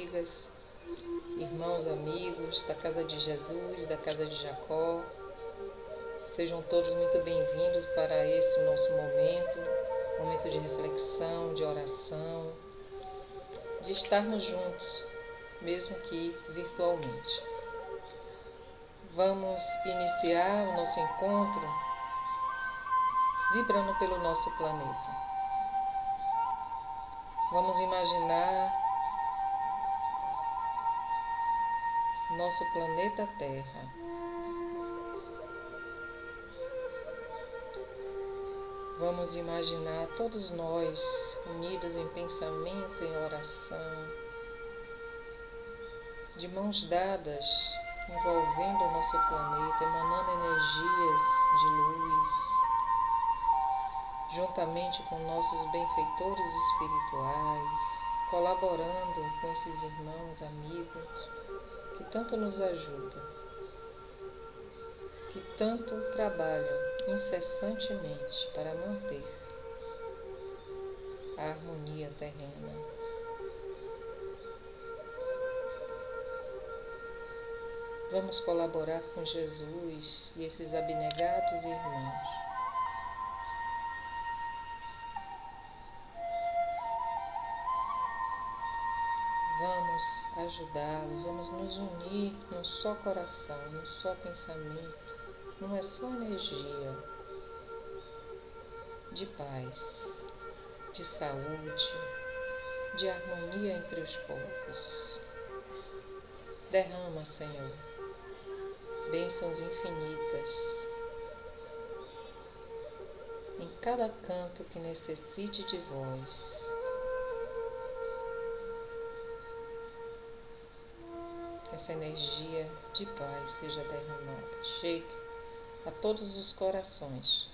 amigas, irmãos, amigos da Casa de Jesus, da Casa de Jacó. Sejam todos muito bem-vindos para esse nosso momento de reflexão, de oração, de estarmos juntos, mesmo que virtualmente. Vamos iniciar o nosso encontro vibrando pelo nosso planeta. Vamos imaginar nosso planeta Terra. Vamos imaginar todos nós unidos em pensamento, em oração, de mãos dadas, envolvendo o nosso planeta, emanando energias de luz, juntamente com nossos benfeitores espirituais, colaborando com esses irmãos, amigos, que tanto nos ajudam, que tanto trabalham incessantemente para manter a harmonia terrena. Vamos colaborar com Jesus e esses abnegados irmãos. Vamos ajudá-los, vamos nos unir num só coração, num só pensamento, numa só energia de paz, de saúde, de harmonia entre os povos. Derrama, Senhor, bênçãos infinitas em cada canto que necessite de vós. Essa energia de paz seja derramada. Chegue a todos os corações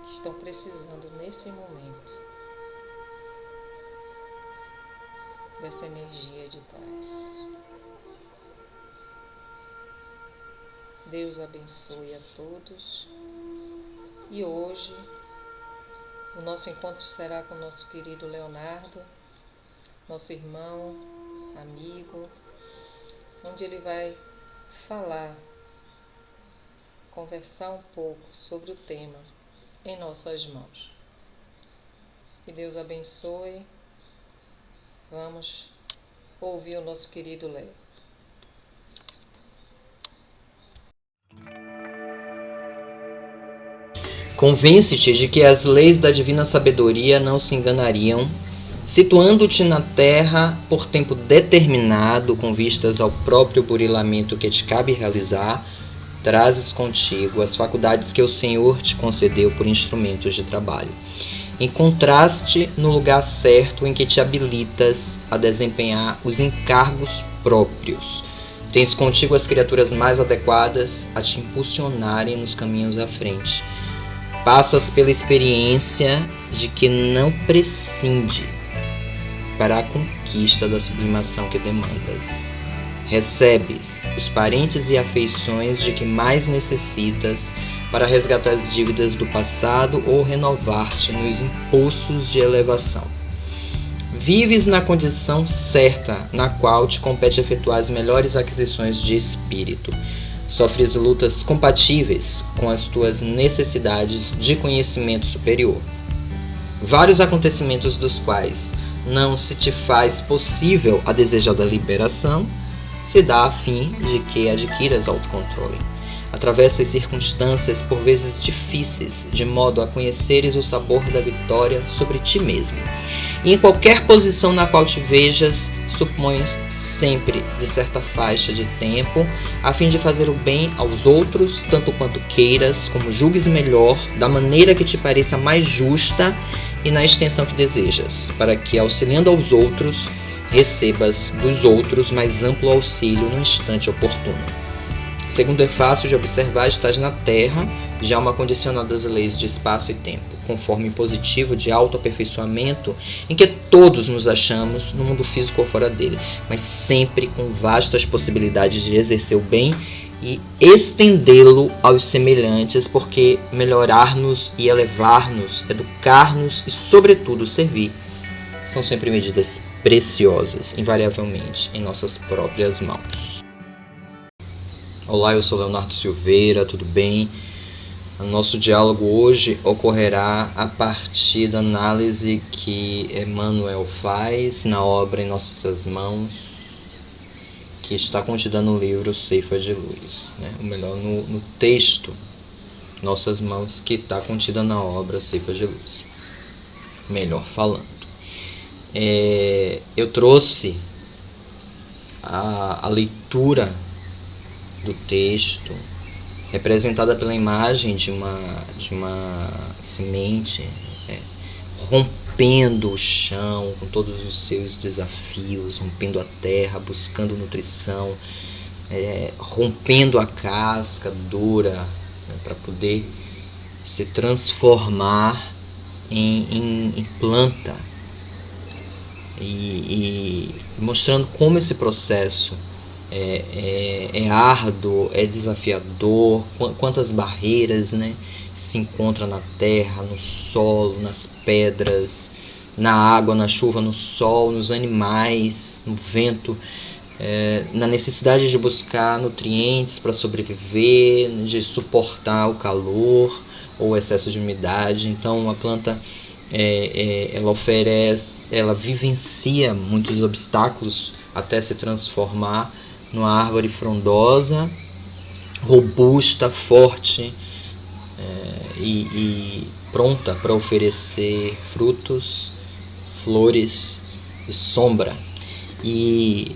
que estão precisando nesse momento dessa energia de paz. Deus abençoe a todos. E hoje o nosso encontro será com o nosso querido Leonardo, nosso irmão, amigo, onde ele vai falar, conversar um pouco sobre o tema Em Nossas Mãos. Que Deus abençoe. Vamos ouvir o nosso querido Léo. Convence-te de que as leis da divina sabedoria não se enganariam, situando-te na terra por tempo determinado, com vistas ao próprio burilamento que te cabe realizar, trazes contigo as faculdades que o Senhor te concedeu por instrumentos de trabalho. Encontraste no lugar certo em que te habilitas a desempenhar os encargos próprios. Tens contigo as criaturas mais adequadas a te impulsionarem nos caminhos à frente. Passas pela experiência de que não prescinde para a conquista da sublimação que demandas. Recebes os parentes e afeições de que mais necessitas para resgatar as dívidas do passado ou renovar-te nos impulsos de elevação. Vives na condição certa na qual te compete efetuar as melhores aquisições de espírito. Sofres lutas compatíveis com as tuas necessidades de conhecimento superior. Vários acontecimentos dos quais não se te faz possível a desejada liberação, se dá a fim de que adquiras autocontrole. Atravessas circunstâncias por vezes difíceis, de modo a conheceres o sabor da vitória sobre ti mesmo. E em qualquer posição na qual te vejas, supões sempre de certa faixa de tempo, a fim de fazer o bem aos outros, tanto quanto queiras, como julgues melhor, da maneira que te pareça mais justa e na extensão que desejas, para que, auxiliando aos outros, recebas dos outros mais amplo auxílio no instante oportuno. Segundo é fácil de observar, estás na Terra, de alma condicionada às leis de espaço e tempo, conforme impositivo de autoaperfeiçoamento em que todos nos achamos no mundo físico ou fora dele, mas sempre com vastas possibilidades de exercer o bem e estendê-lo aos semelhantes, porque melhorar-nos e elevar-nos, educar-nos e, sobretudo, servir são sempre medidas preciosas, invariavelmente, em nossas próprias mãos. Olá, eu sou Leonardo Silveira, tudo bem? O nosso diálogo hoje ocorrerá a partir da análise que Emmanuel faz na obra Em Nossas Mãos, que está contida no livro Ceifa de Luz, ou melhor, no texto Nossas Mãos, que está contida na obra Ceifa de Luz, melhor falando. Eu trouxe a leitura do texto representada pela imagem de uma semente rompendo o chão com todos os seus desafios, rompendo a terra, buscando nutrição, rompendo a casca dura, para poder se transformar em planta, e mostrando como esse processo é árduo, é desafiador, quantas barreiras se encontram na terra, no solo, nas pedras, na água, na chuva, no sol, nos animais, no vento, na necessidade de buscar nutrientes para sobreviver, de suportar o calor ou o excesso de umidade. Então a planta ela vivencia muitos obstáculos até se transformar numa árvore frondosa, robusta, forte, e pronta para oferecer frutos, flores e sombra. E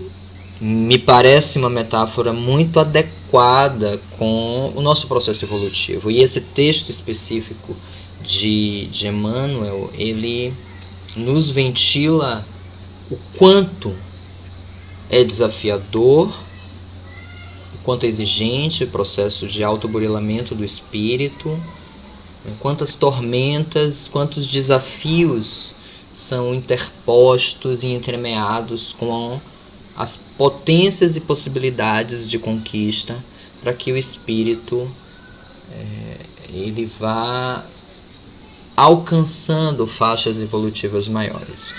me parece uma metáfora muito adequada com o nosso processo evolutivo. E esse texto específico de Emmanuel, ele nos ventila o quanto é desafiador, o quanto é exigente o processo de autoburilamento do espírito, quantas tormentas, quantos desafios são interpostos e entremeados com as potências e possibilidades de conquista para que o espírito ele vá alcançando faixas evolutivas maiores.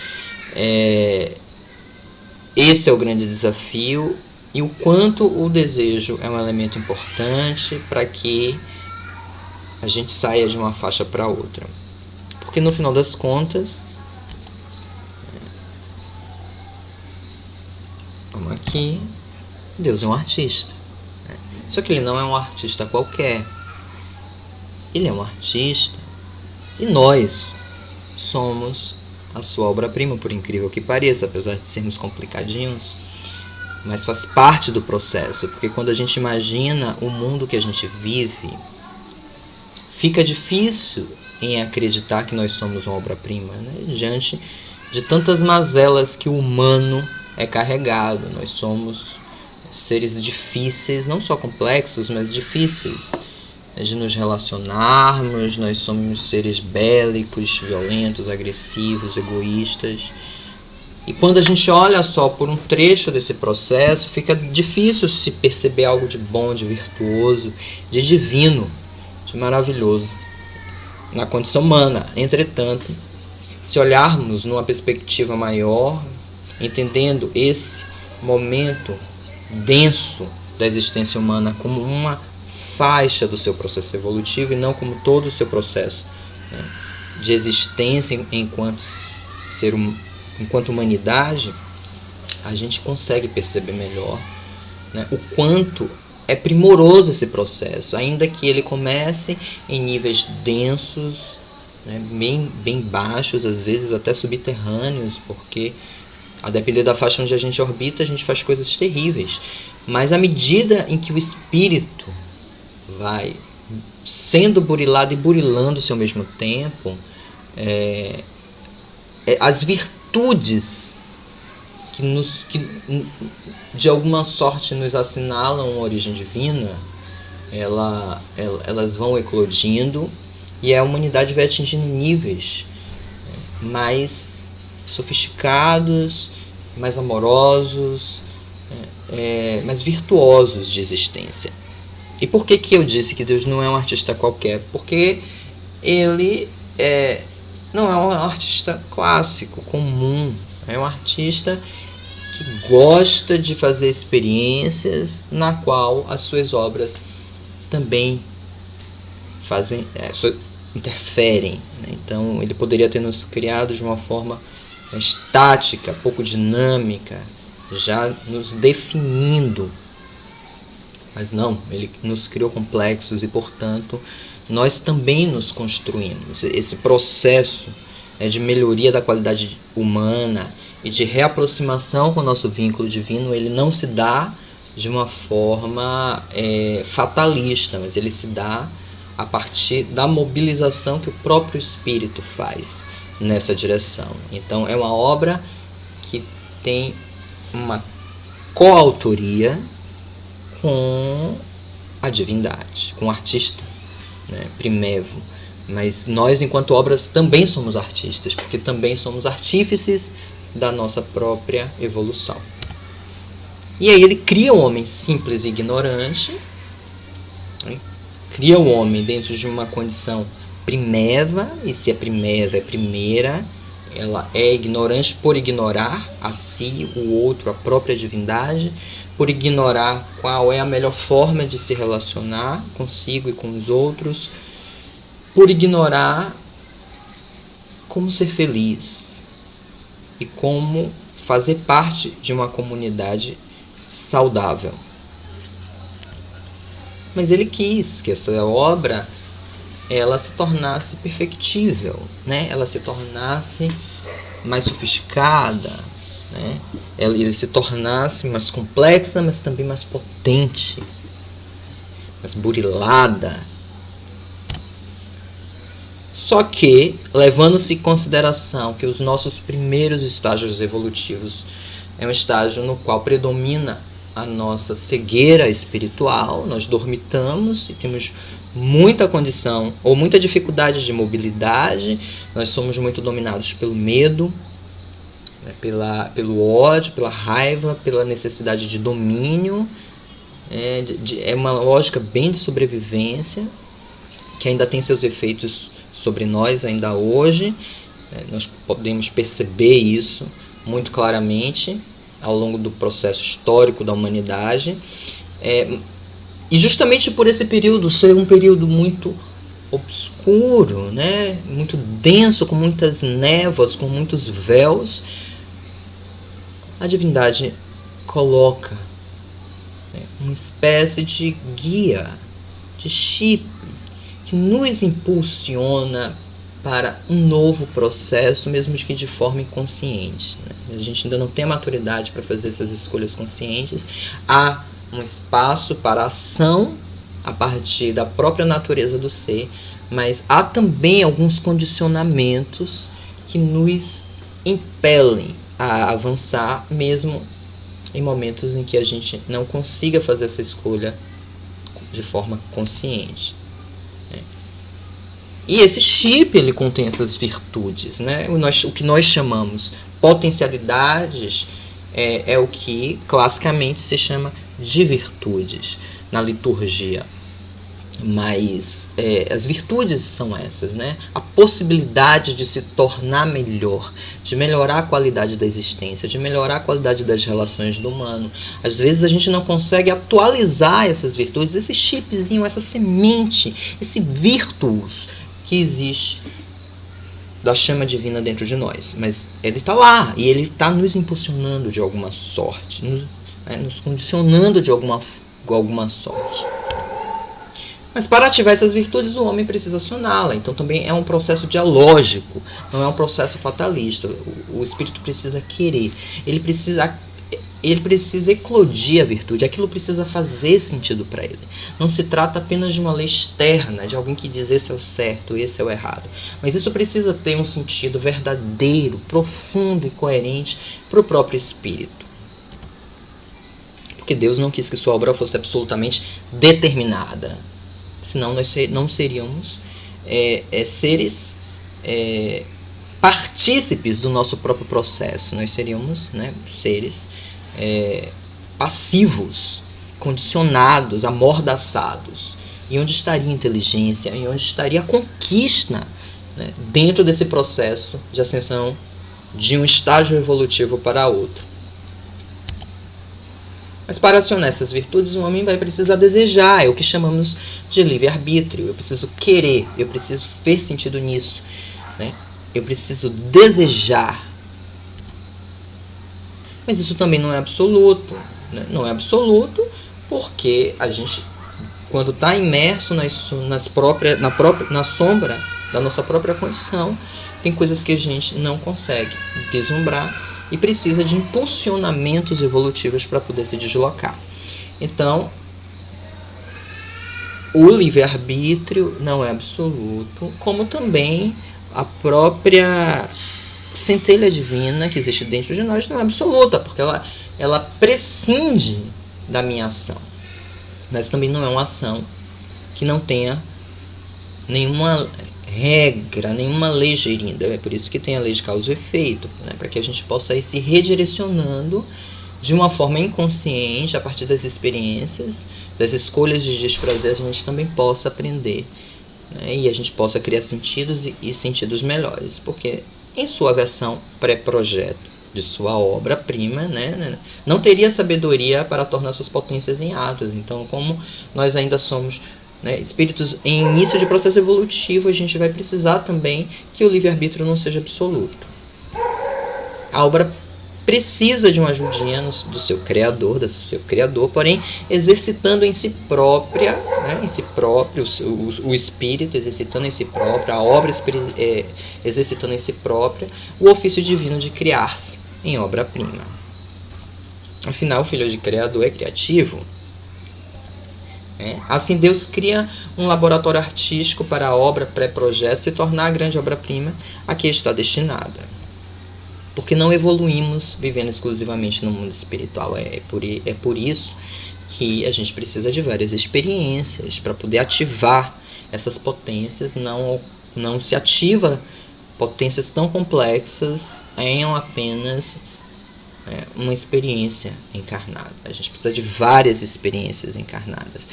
Esse é o grande desafio, e o quanto o desejo é um elemento importante para que a gente saia de uma faixa para outra. Porque no final das contas, vamos aqui, Deus é um artista. Só que ele não é um artista qualquer. Ele é um artista e nós somos a sua obra-prima, por incrível que pareça, apesar de sermos complicadinhos, mas faz parte do processo, porque quando a gente imagina o mundo que a gente vive, fica difícil em acreditar que nós somos uma obra-prima, diante de tantas mazelas que o humano é carregado. Nós somos seres difíceis, não só complexos, mas difíceis de nos relacionarmos. Nós somos seres bélicos, violentos, agressivos, egoístas. E quando a gente olha só por um trecho desse processo, fica difícil se perceber algo de bom, de virtuoso, de divino, de maravilhoso na condição humana. Entretanto, se olharmos numa perspectiva maior, entendendo esse momento denso da existência humana como uma faixa do seu processo evolutivo e não como todo o seu processo de existência enquanto enquanto humanidade, a gente consegue perceber melhor o quanto é primoroso esse processo, ainda que ele comece em níveis densos, bem baixos, às vezes até subterrâneos, porque a depender da faixa onde a gente orbita, a gente faz coisas terríveis. Mas à medida em que o espírito vai sendo burilado e burilando-se ao mesmo tempo, as virtudes que de alguma sorte nos assinalam uma origem divina, elas vão eclodindo e a humanidade vai atingindo níveis mais sofisticados, mais amorosos, mais virtuosos de existência. E por que eu disse que Deus não é um artista qualquer? Porque ele não é um artista clássico, comum. É um artista que gosta de fazer experiências na qual as suas obras também interferem, né? Então ele poderia ter nos criado de uma forma estática, pouco dinâmica, já nos definindo, mas não, ele nos criou complexos e, portanto, nós também nos construímos. Esse processo de melhoria da qualidade humana e de reaproximação com o nosso vínculo divino, ele não se dá de uma forma fatalista, mas ele se dá a partir da mobilização que o próprio Espírito faz nessa direção. Então é uma obra que tem uma coautoria com a divindade, com o artista, né, primevo. Mas nós, enquanto obras, também somos artistas, porque também somos artífices da nossa própria evolução. E aí ele cria um homem simples e ignorante, né? Cria o homem dentro de uma condição primeva, e se é primeva é primeira, ela é ignorante por ignorar a si, o outro, a própria divindade, por ignorar qual é a melhor forma de se relacionar consigo e com os outros, por ignorar como ser feliz e como fazer parte de uma comunidade saudável. Mas ele quis que essa obra ela se tornasse perfectível, né? Ela se tornasse mais sofisticada, né? Ele se tornasse mais complexa, mas também mais potente, mais burilada. Só que, levando-se em consideração que os nossos primeiros estágios evolutivos é um estágio no qual predomina a nossa cegueira espiritual, nós dormitamos e temos muita condição ou muita dificuldade de mobilidade, nós somos muito dominados pelo medo, né, pelo ódio, pela raiva, pela necessidade de domínio. É uma lógica bem de sobrevivência que ainda tem seus efeitos sobre nós ainda hoje. Nós podemos perceber isso muito claramente ao longo do processo histórico da humanidade. E justamente por esse período ser um período muito obscuro, né? Muito denso, com muitas névoas, com muitos véus, a divindade coloca, né, uma espécie de guia, de chip, que nos impulsiona para um novo processo, mesmo que de forma inconsciente, né? A gente ainda não tem a maturidade para fazer essas escolhas conscientes. Há um espaço para ação a partir da própria natureza do ser, mas há também alguns condicionamentos que nos impelem a avançar, mesmo em momentos em que a gente não consiga fazer essa escolha de forma consciente. E esse chip, ele contém essas virtudes, né? O que nós chamamos potencialidades é o que classicamente se chama de virtudes na liturgia. Mas as virtudes são essas, né? A possibilidade de se tornar melhor, de melhorar a qualidade da existência, de melhorar a qualidade das relações do humano. Às vezes a gente não consegue atualizar essas virtudes, esse chipzinho, essa semente, esse virtus que existe da chama divina dentro de nós. Mas ele está lá e ele está nos impulsionando de alguma sorte, nos condicionando de alguma sorte. Mas para ativar essas virtudes, o homem precisa acioná-la. Então também é um processo dialógico, não é um processo fatalista. O espírito precisa querer, ele precisa eclodir a virtude, aquilo precisa fazer sentido para ele. Não se trata apenas de uma lei externa, de alguém que diz esse é o certo, esse é o errado. Mas isso precisa ter um sentido verdadeiro, profundo e coerente para o próprio espírito. Porque Deus não quis que sua obra fosse absolutamente determinada. Senão nós não seríamos seres partícipes do nosso próprio processo. Nós seríamos, né, seres passivos, condicionados, amordaçados. E onde estaria a inteligência? E onde estaria a conquista, né, dentro desse processo de ascensão de um estágio evolutivo para outro. Mas para acionar essas virtudes, o homem vai precisar desejar, é o que chamamos de livre-arbítrio. Eu preciso querer, eu preciso ver sentido nisso, né? Eu preciso desejar. Mas isso também não é absoluto, né? Não é absoluto porque a gente, quando está imerso na sombra da nossa própria condição, tem coisas que a gente não consegue deslumbrar e precisa de impulsionamentos evolutivos para poder se deslocar. Então, o livre-arbítrio não é absoluto, como também a própria centelha divina que existe dentro de nós não é absoluta, porque ela prescinde da minha ação. Mas também não é uma ação que não tenha nenhuma regra, nenhuma lei gerindo. É por isso que tem a lei de causa e efeito, né? Para que a gente possa ir se redirecionando de uma forma inconsciente, a partir das experiências, das escolhas de desprazer, a gente também possa aprender, né? E a gente possa criar sentidos e sentidos melhores, porque em sua versão pré-projeto de sua obra-prima, né, não teria sabedoria para tornar suas potências em atos. Então, como nós ainda somos, né, espíritos em início de processo evolutivo, a gente vai precisar também que o livre-arbítrio não seja absoluto. A obra precisa de uma ajudinha do seu criador, porém exercitando em si própria, né, em si próprio, o espírito exercitando em si próprio, a obra exercitando em si própria o ofício divino de criar-se em obra-prima. Afinal, o filho de criador é criativo. Assim, Deus cria um laboratório artístico para a obra pré-projeto se tornar a grande obra-prima a que está destinada. Porque não evoluímos vivendo exclusivamente no mundo espiritual. É por isso que a gente precisa de várias experiências para poder ativar essas potências. Não se ativa potências tão complexas em apenas uma experiência encarnada. A gente precisa de várias experiências encarnadas.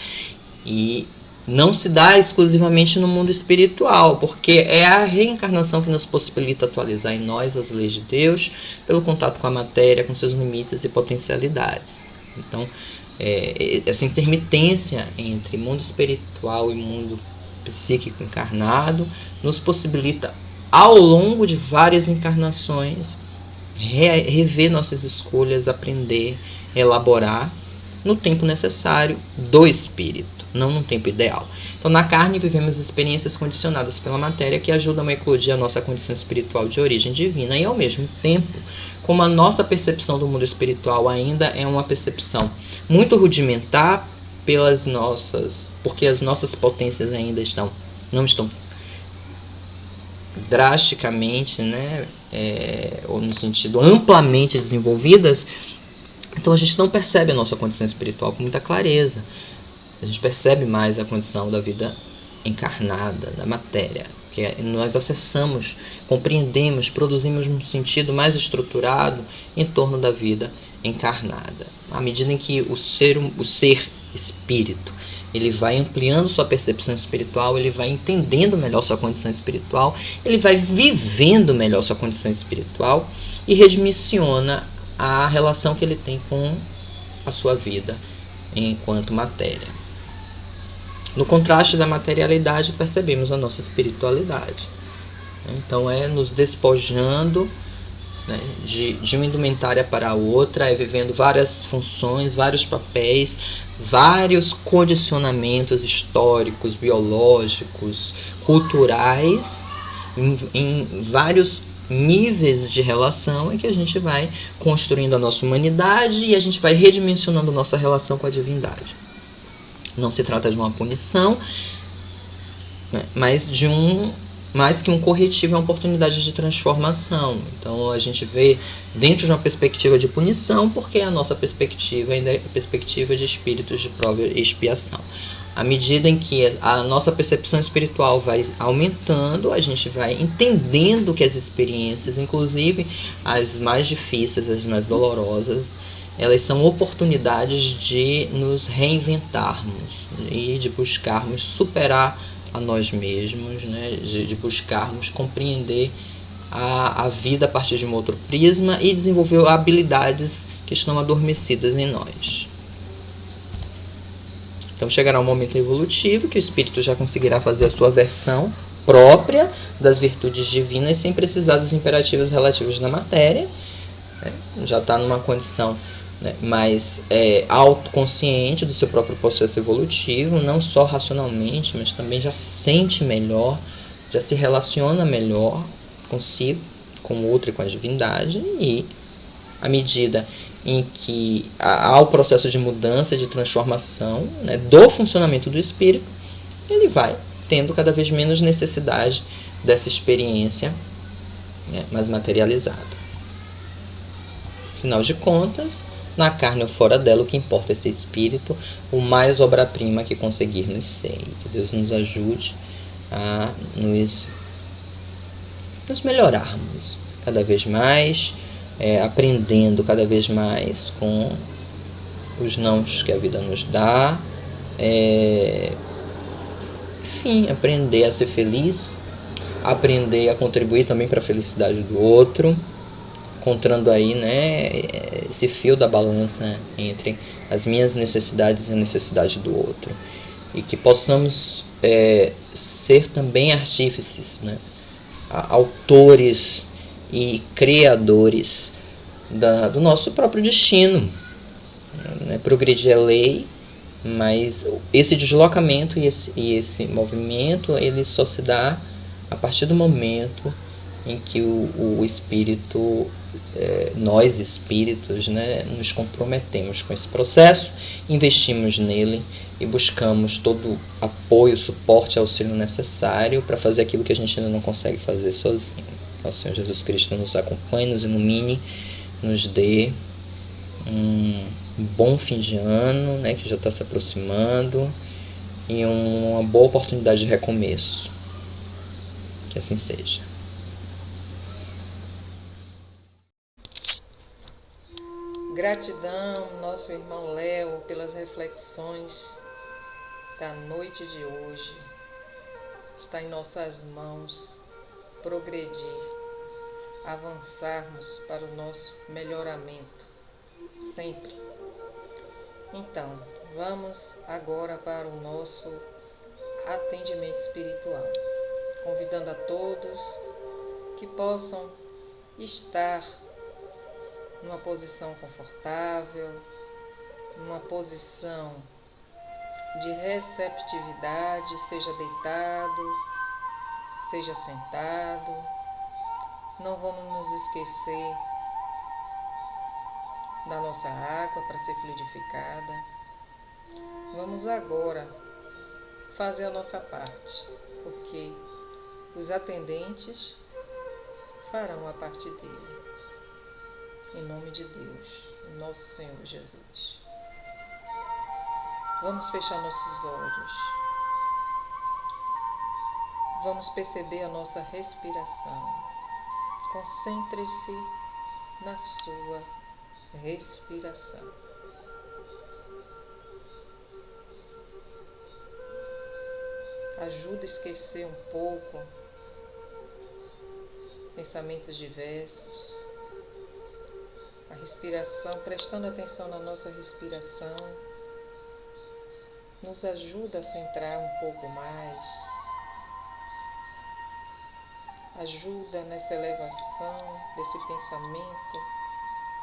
E não se dá exclusivamente no mundo espiritual, porque é a reencarnação que nos possibilita atualizar em nós as leis de Deus, pelo contato com a matéria, com seus limites e potencialidades. Então, essa intermitência entre mundo espiritual e mundo psíquico encarnado nos possibilita, ao longo de várias encarnações, rever nossas escolhas, aprender, elaborar no tempo necessário do espírito, não no tempo ideal. Então, na carne, vivemos experiências condicionadas pela matéria que ajudam a eclodir a nossa condição espiritual de origem divina e, ao mesmo tempo, como a nossa percepção do mundo espiritual ainda é uma percepção muito rudimentar porque as nossas potências ainda não estão drasticamente, né, ou no sentido amplamente desenvolvidas, então a gente não percebe a nossa condição espiritual com muita clareza. A gente percebe mais a condição da vida encarnada, da matéria, que nós acessamos, compreendemos, produzimos um sentido mais estruturado em torno da vida encarnada. À medida em que o ser espírito, ele vai ampliando sua percepção espiritual, ele vai entendendo melhor sua condição espiritual, ele vai vivendo melhor sua condição espiritual e redimensiona a relação que ele tem com a sua vida enquanto matéria. No contraste da materialidade, percebemos a nossa espiritualidade. Então, nos despojando, né, de uma indumentária para outra, vivendo várias funções, vários papéis, vários condicionamentos históricos, biológicos, culturais, em vários níveis de relação em que a gente vai construindo a nossa humanidade e a gente vai redimensionando nossa relação com a divindade. Não se trata de uma punição, né, mas mais que um corretivo, é uma oportunidade de transformação. Então a gente vê dentro de uma perspectiva de punição, porque a nossa perspectiva ainda é a perspectiva de espíritos de prova e expiação. À medida em que a nossa percepção espiritual vai aumentando, a gente vai entendendo que as experiências, inclusive as mais difíceis, as mais dolorosas, elas são oportunidades de nos reinventarmos e de buscarmos superar a nós mesmos, né? de buscarmos compreender a vida a partir de um outro prisma e desenvolver habilidades que estão adormecidas em nós. Então chegará um momento evolutivo que o espírito já conseguirá fazer a sua versão própria das virtudes divinas sem precisar dos imperativos relativos da matéria, né? Já está numa condição, né, mais autoconsciente do seu próprio processo evolutivo, não só racionalmente, mas também já sente melhor, já se relaciona melhor consigo, com o outro e com a divindade, e à medida em que há o processo de mudança, de transformação, né, do funcionamento do espírito, ele vai tendo cada vez menos necessidade dessa experiência, né, mais materializada. Afinal de contas, na carne ou fora dela, o que importa é esse espírito, o mais obra-prima que conseguirmos ser. E que Deus nos ajude a nos melhorarmos cada vez mais, aprendendo cada vez mais com os nãos que a vida nos dá, enfim, aprender a ser feliz, aprender a contribuir também para a felicidade do outro, encontrando aí, né, esse fio da balança entre as minhas necessidades e a necessidade do outro, e que possamos ser também artífices, né, autores e criadores do nosso próprio destino, né? Progredir é lei, mas esse deslocamento e esse movimento, ele só se dá a partir do momento em que o espírito, nós espíritos, né, nos comprometemos com esse processo, investimos nele e buscamos todo o apoio, suporte, auxílio necessário para fazer aquilo que a gente ainda não consegue fazer sozinho. Que o Senhor Jesus Cristo nos acompanhe, nos ilumine, nos dê um bom fim de ano, né, que já está se aproximando, e uma boa oportunidade de recomeço. Que assim seja. Gratidão, nosso irmão Léo, pelas reflexões da noite de hoje. Está em nossas mãos progredir, avançarmos para o nosso melhoramento, sempre. Então, vamos agora para o nosso atendimento espiritual, convidando a todos que possam estar numa posição confortável, numa posição de receptividade, seja deitado, seja sentado. Não vamos nos esquecer da nossa água para ser fluidificada. Vamos agora fazer a nossa parte, porque os atendentes farão a parte dele. Em nome de Deus, nosso Senhor Jesus. Vamos fechar nossos olhos. Vamos perceber a nossa respiração. Concentre-se na sua respiração. Ajuda a esquecer um pouco pensamentos diversos. A respiração, prestando atenção na nossa respiração, nos ajuda a centrar um pouco mais, ajuda nessa elevação desse pensamento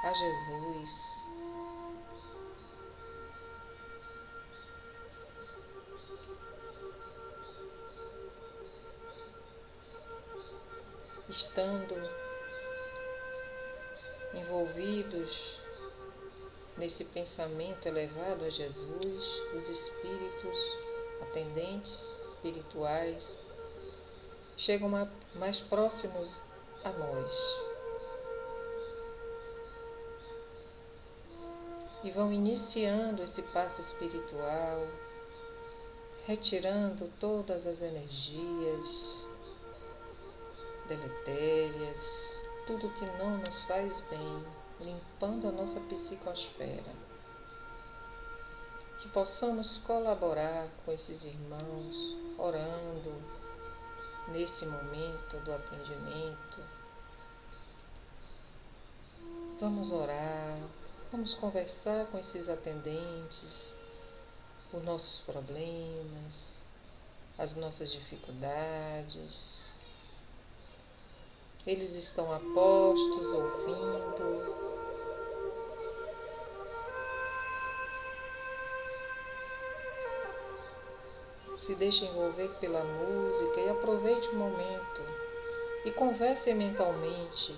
a Jesus. Estando envolvidos nesse pensamento elevado a Jesus, os espíritos, atendentes espirituais, chegam mais próximos a nós e vão iniciando esse passo espiritual, retirando todas as energias deletérias, tudo que não nos faz bem, limpando a nossa psicosfera. Que possamos colaborar com esses irmãos, orando nesse momento do atendimento, Vamos orar, vamos conversar com esses atendentes, os nossos problemas, as nossas dificuldades. Eles estão a postos, ouvindo. Se deixe envolver pela música e aproveite o momento e converse mentalmente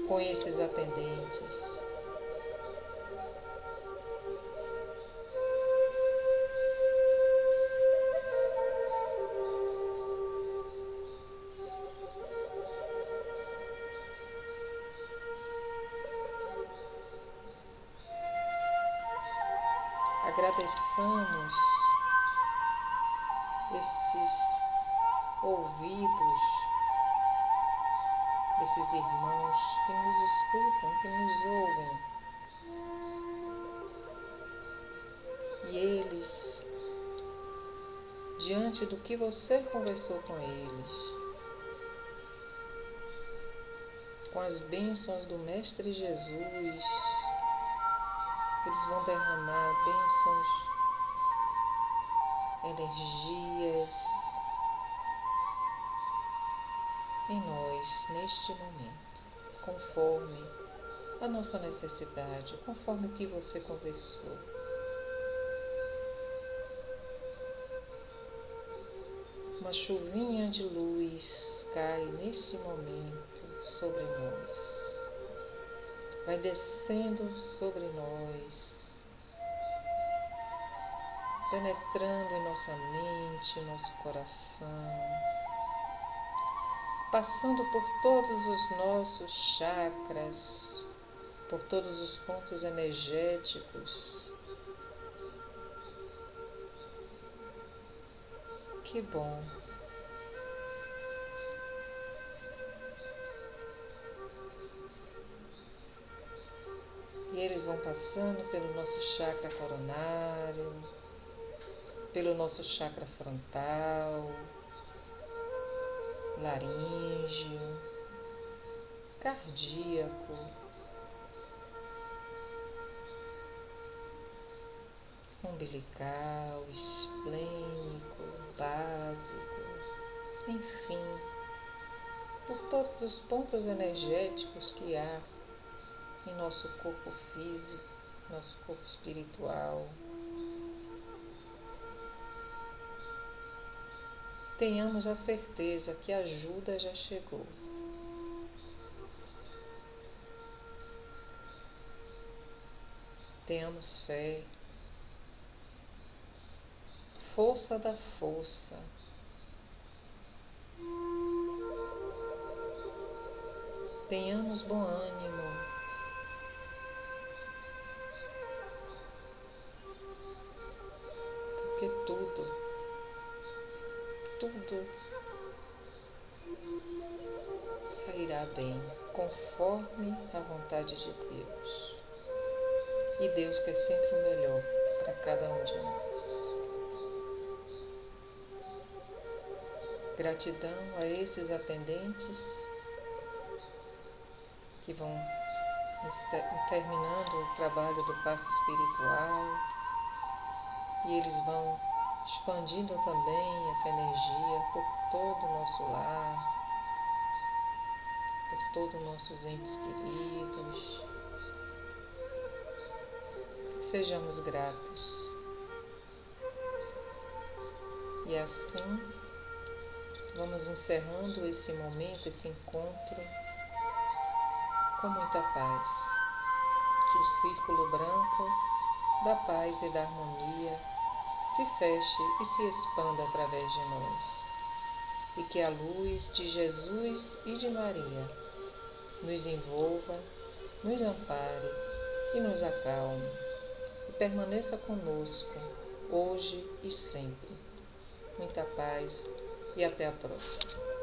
com esses atendentes. Agradeçamos esses ouvidos desses irmãos que nos escutam, que nos ouvem. E eles, diante do que você conversou com eles, com as bênçãos do Mestre Jesus, eles vão derramar bênçãos, energias em nós neste momento, conforme a nossa necessidade, conforme o que você conversou. Uma chuvinha de luz cai neste momento sobre nós. Vai descendo sobre nós, penetrando em nossa mente, nosso coração, passando por todos os nossos chakras, por todos os pontos energéticos. Que bom! E eles vão passando pelo nosso chakra coronário, pelo nosso chakra frontal, laríngeo, cardíaco, umbilical, esplênico, básico, enfim, por todos os pontos energéticos que há em nosso corpo físico, nosso corpo espiritual. Tenhamos a certeza que a ajuda já chegou. Tenhamos fé, força da força. Tenhamos bom ânimo. Porque tudo sairá bem, conforme a vontade de Deus. E Deus quer sempre o melhor para cada um de nós. Gratidão a esses atendentes que vão terminando o trabalho do passe espiritual, e eles vão expandindo também essa energia por todo o nosso lar, por todos os nossos entes queridos. Sejamos gratos. E assim, vamos encerrando esse momento, esse encontro, com muita paz. Que o círculo branco da paz e da harmonia se feche e se expanda através de nós. E que a luz de Jesus e de Maria nos envolva, nos ampare e nos acalme. E permaneça conosco, hoje e sempre. Muita paz e até a próxima.